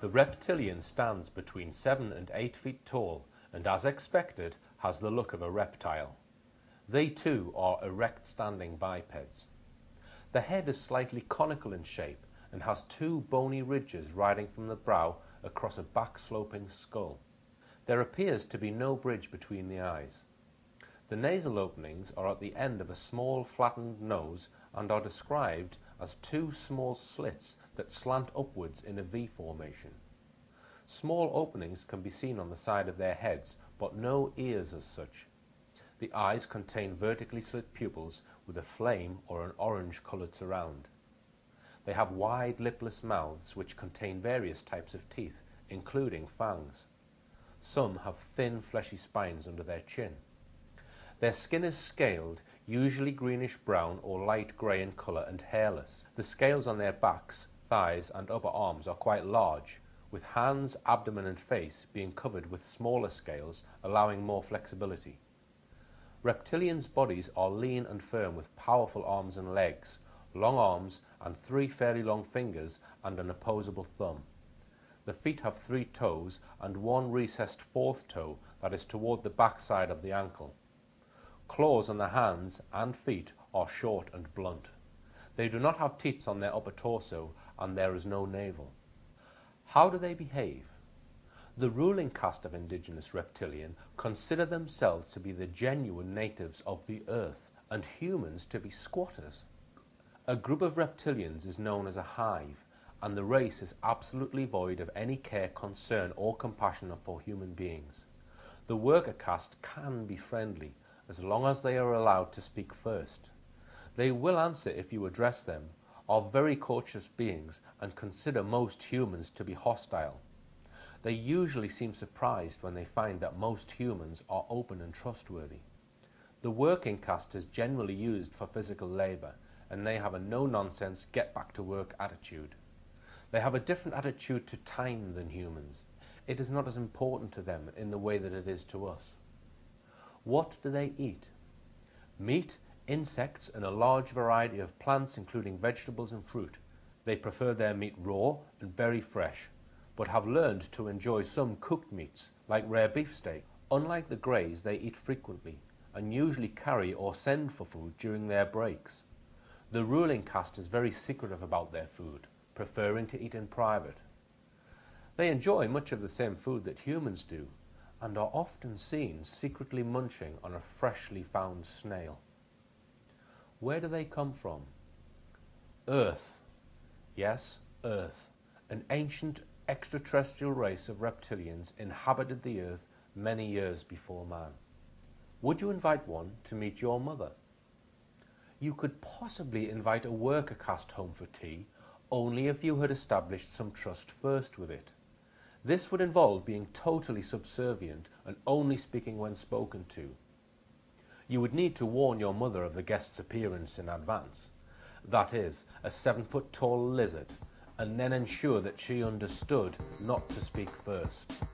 The reptilian stands between 7 and 8 feet tall and, as expected, has the look of a reptile. They too are erect standing bipeds. The head is slightly conical in shape and has 2 bony ridges riding from the brow across a back-sloping skull. There appears to be no bridge between the eyes. The nasal openings are at the end of a small flattened nose and are described as 2 small slits that slant upwards in a V formation. Small openings can be seen on the side of their heads, but no ears as such. The eyes contain vertically slit pupils with a flame or an orange-coloured surround. They have wide lipless mouths which contain various types of teeth, including fangs. Some have thin fleshy spines under their chin. Their skin is scaled, usually greenish-brown or light grey in colour, and hairless. The scales on their backs, thighs and upper arms are quite large, with hands, abdomen and face being covered with smaller scales, allowing more flexibility. Reptilians' bodies are lean and firm with powerful arms and legs, long arms and 3 fairly long fingers and an opposable thumb. The feet have 3 toes and 1 recessed 4th toe that is toward the back side of the ankle. Claws on the hands and feet are short and blunt. They do not have teeth on their upper torso and there is no navel. How do they behave? The ruling caste of Indigenous Reptilian consider themselves to be the genuine natives of the earth and humans to be squatters. A group of reptilians is known as a hive, and the race is absolutely void of any care, concern or compassion for human beings. The worker caste can be friendly, as long as they are allowed to speak first. They will answer if you address them, are very cautious beings, and consider most humans to be hostile. They usually seem surprised when they find that most humans are open and trustworthy. The working caste is generally used for physical labour, and they have a no-nonsense, get-back-to-work attitude. They have a different attitude to time than humans. It is not as important to them in the way that it is to us. What do they eat? Meat, insects, and a large variety of plants including vegetables and fruit. They prefer their meat raw and very fresh, but have learned to enjoy some cooked meats, like rare beefsteak. Unlike the Greys, they eat frequently, and usually carry or send for food during their breaks. The ruling caste is very secretive about their food, preferring to eat in private. They enjoy much of the same food that humans do, and are often seen secretly munching on a freshly found snail. Where do they come from? Earth. Yes, Earth. An ancient extraterrestrial race of reptilians inhabited the Earth many years before man. Would you invite one to meet your mother? You could possibly invite a worker caste home for tea, only if you had established some trust first with it. This would involve being totally subservient and only speaking when spoken to. You would need to warn your mother of the guest's appearance in advance, that is, a 7-foot tall lizard, and then ensure that she understood not to speak first.